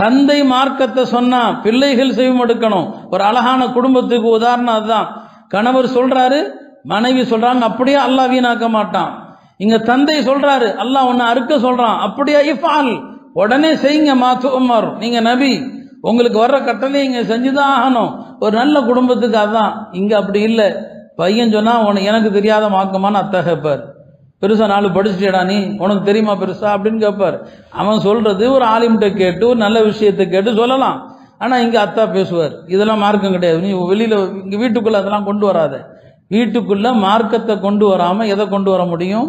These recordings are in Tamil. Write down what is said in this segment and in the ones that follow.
தந்தை மார்க்கத்தை சொன்னா பிள்ளைகள் செவிமடுக்கணும். ஒரு அழகான குடும்பத்துக்கு உதாரணம் அதுதான். கணவர் சொல்றாரு, மனைவி சொல்றாங்க, அப்படியே அல்லாஹ் வீணாக்க மாட்டான். இங்க தந்தை சொல்றாரு, அல்லாஹ் உன்னை அறுக்க சொல்றான், அப்படியே இஃபால், உடனே செய்யுங்க மாத்து உமர், நீங்க நபி, உங்களுக்கு வர்ற கட்டளை இங்க செஞ்சுதான் ஆகணும். ஒரு நல்ல குடும்பத்துக்கு அதான். இங்க அப்படி இல்லை. பையன் சொன்னா எனக்கு தெரியாத மார்க்கமான அத்தை கேட்பார். பெருசா 4 படிச்சுட்டா நீ, உனக்கு தெரியுமா பெருசா அப்படின்னு கேட்பார். அவன் சொல்றது ஒரு ஆலிம்கிட்ட கேட்டு ஒரு நல்ல விஷயத்தை கேட்டு சொல்லலாம். ஆனா இங்க அத்தா பேசுவார், இதெல்லாம் மார்க்கம் கிடையாது, நீ வெளியில இங்க வீட்டுக்குள்ள அதெல்லாம் கொண்டு வராத. வீட்டுக்குள்ள மார்க்கத்தை கொண்டு வராம எதை கொண்டு வர முடியும்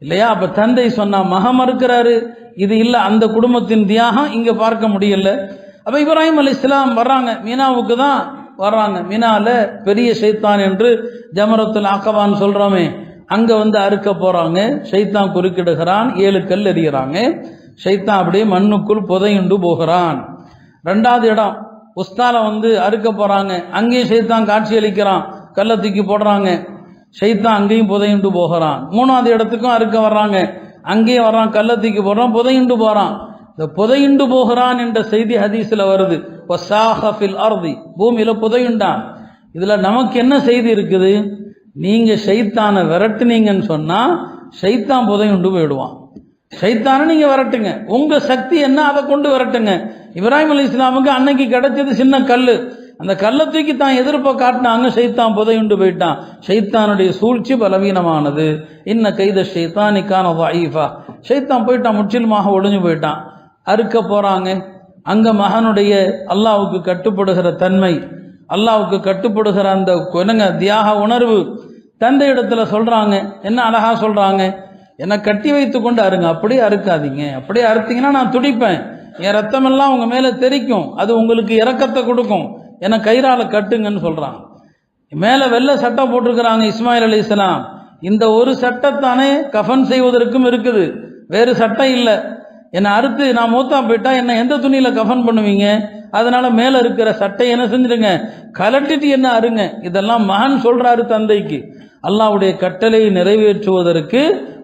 இல்லையா? அப்ப தந்தை சொன்னா மகன் மறுக்கிறாரு. இது இல்ல, அந்த குடும்பத்தின் தியாகம் இங்க பார்க்க முடியல. அப்ப இப்ராஹிம் அலைஹிஸ்ஸலாம் வர்றாங்க, மீனாவுக்கு தான் வர்றாங்க. மீனால பெரிய ஷைத்தான் என்று ஜமரத்துல் அகபான்னு சொல்றோமே, அங்க வந்து அறுக்க போறாங்க. ஷைத்தான் குறுக்கிடுகிறான், 7 கல் எறிகிறாங்க. ஷைத்தான் அப்படியே மண்ணுக்குள் புதையுண்டு போகிறான். 2வது இடம் உஸ்தால வந்து அறுக்க போறாங்க, அங்கேயும் ஷைத்தான் காட்சி அளிக்கிறான், கல்லை தூக்கி போடுறாங்க. ஷைத்தான் அங்கேயும் புதையுண்டு போகிறான். 3வது இடத்துக்கும் அறுக்க வர்றாங்க, அங்கேயும் வர்றான், கல்லை தூக்கி போடுறான், புதையுண்டு போறான். இந்த புதையுண்டு போகிறான் என்ற செய்தி ஹதீஸ்ல வருது. பூமியில புதையுண்டான். இதுல நமக்கு என்ன செய்தி இருக்குது? நீங்க ஷைத்தானை விரட்டுனீங்கன்னு சொன்னா ஷைத்தான் புதையுண்டு போயிடுவான். ஷைத்தானை நீங்க விரட்டுங்க, உங்க சக்தி என்ன அதை கொண்டு விரட்டுங்க. இப்ராஹிம் அலைஹிஸ்ஸலாமுக்கு அன்னைக்கு கிடைச்சது சின்ன கல்லு, அந்த கல்லை தூக்கி தான் எதிர்ப்ப காட்டினாங்க, ஷைத்தான் புதையுண்டு போயிட்டான். ஷைத்தானுடைய சூழ்ச்சி பலவீனமானது. இன்ன கைத ஷைத்தானிக்கான ضعيفா. ஷைத்தான் போயிட்டான், முற்றிலுமாக ஒளிஞ்சு போயிட்டான். அறுக்க போறாங்க. அங்க மகனுடைய அல்லாஹ்வுக்கு கட்டுப்படுகிற தன்மை, அல்லாஹ்வுக்கு கட்டுப்படுகிற அந்த தியாக உணர்வு தந்தை இடத்துல சொல்றாங்க. என்ன அழகா சொல்றாங்க, என்னை கட்டி வைத்து கொண்டு அருங்க, அப்படியே அறுக்காதீங்க, அப்படியே அறுத்தீங்கன்னா நான் துடிப்பேன், என் ரத்தம் எல்லாம் உங்க மேல தெரிக்கும், அது உங்களுக்கு இரக்கத்தை கொடுக்கும், என்னை கயிறால கட்டுங்கன்னு சொல்றாங்க. மேல வெள்ளை சட்டை போட்டிருக்கிறாங்க இஸ்மாயில் அலைஹிஸ்ஸலாம். இந்த ஒரு சட்டத்தானே கஃபன் செய்வதற்கும் இருக்குது, வேறு சட்டம் இல்லை. என்னை அறுத்து நான் மூத்தா போயிட்டா என்ன எந்த துணியில கஃபன் பண்ணுவீங்க? அதனால மேல இருக்கிற சட்டை என்ன செஞ்சிடுங்க, கலட்டிட்டு என்ன அருங்க. இதெல்லாம் மகன் சொல்றாரு தந்தைக்கு. அல்லாஹ்வுடைய கட்டளையை நிறைவேற்றுவதற்கு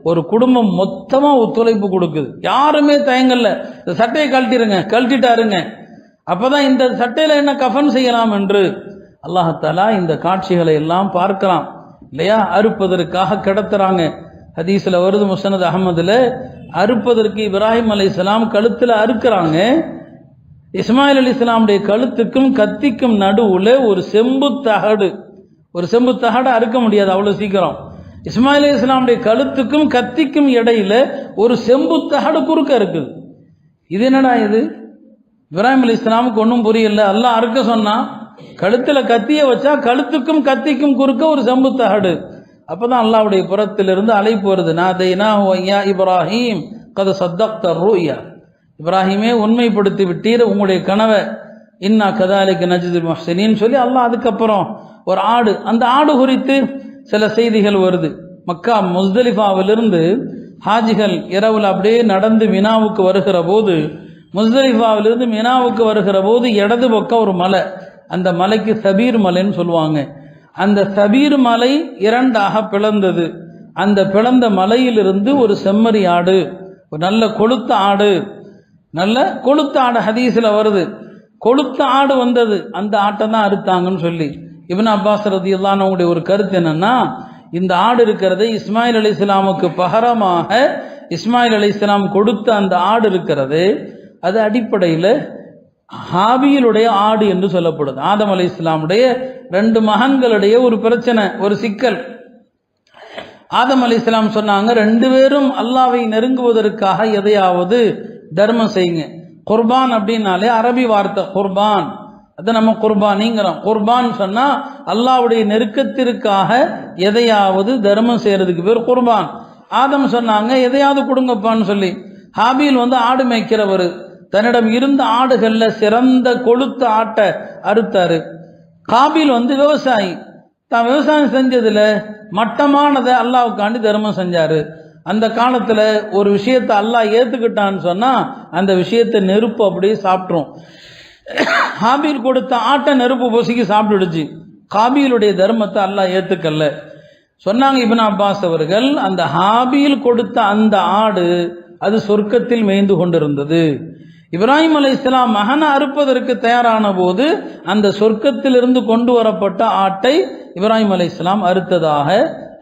ஒரு குடும்பம் மொத்தமா ஒத்துழைப்பு கொடுக்குது, யாருமே தயங்கல்ல. இந்த சட்டையை கழட்டிடுங்க, கழட்டிட்டு அருங்க, அப்பதான் இந்த சட்டையில என்ன கஃபன் செய்யலாம் என்று அல்லாஹ் தஆலா இந்த காட்சிகளை எல்லாம் பார்க்கலாம் இல்லையா? அறுப்பதற்காக கிடத்துறாங்க. ஹதீஸ்ல வருது, முஸ்னத் அஹ்மதுல, அறுப்பதற்கு இப்ராஹிம் அலைஹிஸ்ஸலாம் கழுத்துல அறுக்கிறாங்க. இஸ்மாயில் அலைஹிஸ்ஸலாமுடைய கழுத்துக்கும் கத்திக்கும் நடுவுல ஒரு செம்பு தகடு அறுக்க முடியாது அவ்வளவு சீக்கிரம். இஸ்மாயில் அலைஹிஸ்ஸலாமுடைய கழுத்துக்கும் கத்திக்கும் இடையில ஒரு செம்பு தகடு குறுக்க இருக்குது. இது என்னடா இது? இப்ராஹிம் அலைஹிஸ்ஸலாமுக்கு ஒன்றும் புரியல. அல்லாஹ் அறுக்க சொன்னா, கழுத்துல கத்திய வச்சா கழுத்துக்கும் கத்திக்கும் குறுக்க ஒரு செம்பு தகடு. அப்பதான் அல்லாஹ்வுடைய புறத்திலிருந்து அழைப்பு வருது, நாதைனாஹு யா இப்ராஹிம் கத் சத்தக்த ருயா, இப்ராஹிமே உண்மைப்படுத்தி விட்டீர் உங்களுடைய கனவை, இன்னா கதாலிக நஜ்துல் முஹ்சினீன் சொல்லி அல்லாஹ் அதுக்கப்புறம் ஒரு ஆடு, அந்த ஆடு குறித்து சில செய்திகள் வருது. மக்கா முஸ்தலிஃபாவிலிருந்து ஹாஜிகள் இரவுல அப்படியே நடந்து மினாவுக்கு வருகிற போது, முஸ்தலிஃபாவிலிருந்து மினாவுக்கு வருகிற போது இடது பக்கம் ஒரு மலை, அந்த மலைக்கு சபீர் மலைன்னு சொல்லுவாங்க. அந்த சபீர் மலை 2ஆக பிளந்தது. அந்த பிளந்த மலையிலிருந்து ஒரு செம்மறி ஆடு, ஒரு நல்ல கொழுத்த ஆடு ஹதீஸ்ல வருது. கொழுத்த ஆடு வந்தது, அந்த ஆட்டை தான் அறுத்தாங்கன்னு சொல்லி. இப்னு அப்பாஸ் ரலியல்லாஹு அன்ஹுடைய ஒரு கருத்து என்னன்னா, இந்த ஆடு இருக்கிறது இஸ்மாயில் அலைஹிஸ்ஸலாமுக்கு பகரமாக இஸ்மாயில் அலைஹிஸ்ஸலாம் கொடுத்த அந்த ஆடு இருக்கிறது, அது அடிப்படையில் ஹாபீலுடைய ஆடு என்று சொல்லப்படுது. ஆதம் அலைஹிஸ்ஸலாமுடைய 2 மகன்களுடைய ஒரு பிரச்சனை, ஒரு சிக்கல். ஆதம் அலைஹிஸ்ஸலாம் சொன்னாங்க, 2 பேரும் அல்லாஹ்வை நெருங்குவதற்காக எதையாவது தர்மம் செய்யுங்க. குர்பான் அப்படின்னாலே அரபி வார்த்தை குர்பான், அதை நம்ம குர்பானிங்கிறோம். குர்பான் சொன்னா அல்லாஹ்வுடைய நெருக்கத்திற்காக எதையாவது தர்மம் செய்யறதுக்கு பேர் குர்பான். ஆதம் சொன்னாங்க, எதையாவது கொடுங்கப்பான்னு சொல்லி. ஹாபீல் வந்து ஆடு மேய்க்கிறவர், தன்னிடம் இருந்த ஆடுகள்ல சிறந்த கொழுத்த ஆட்டை அறுத்தாரு. காபீல் வந்து விவசாயி, தான் விவசாயம் செஞ்சதுல மட்டமானதை அல்லாஹ்வுக்காண்டி தர்மம் செஞ்சாரு. அந்த காலத்துல ஒரு விஷயத்தை அல்லாஹ் ஏத்துக்கிட்டான்னு சொன்னா அந்த விஷயத்தை நெருப்பு அப்படியே சாப்பிட்ரும். ஹாபீல் கொடுத்த ஆட்டை நெருப்பு பொசுக்கி சாப்பிட்டுடுச்சு. காபீலுடைய தர்மத்தை அல்லாஹ் ஏத்துக்கல்ல. சொன்னாங்க இப்னு அப்பாஸ் அவர்கள், அந்த ஹாபீல் கொடுத்த அந்த ஆடு அது சொர்க்கத்தில் மேய்ந்து கொண்டிருந்தது. இப்ராஹிம் அலைஹிஸ்ஸலாம் மகனை அறுப்பதற்கு தயாரான போது அந்த சொர்க்கத்திலிருந்து கொண்டு வரப்பட்ட ஆட்டை இப்ராஹிம் அலைஹிஸ்ஸலாம் அறுத்ததாக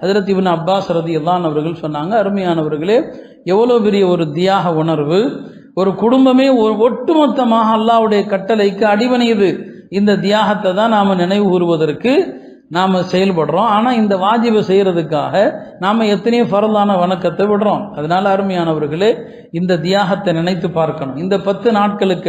ஹஜ்ரத் இப்னு அப்பாஸ் ரலியல்லாஹு அவர்கள் சொன்னாங்க. அருமையானவர்களே, எவ்வளவு பெரிய ஒரு தியாக உணர்வு! ஒரு குடும்பமே ஒட்டுமொத்தமாக அல்லாஹ்வுடைய கட்டளைக்கு அடிபணியுது. இந்த தியாகத்தை தான் நாம நினைவு கூறுவதற்கு நாம செயல்படுறோம். ஆனா இந்த வாஜிபை செய்யறதுக்காக நாம எத்தனையோ ஃபர்லான வணக்கத்தை விடுறோம். அதனால அருமையானவர்களே, இந்த தியாகத்தை நினைத்து பார்க்கணும். இந்த 10 நாட்களுக்கு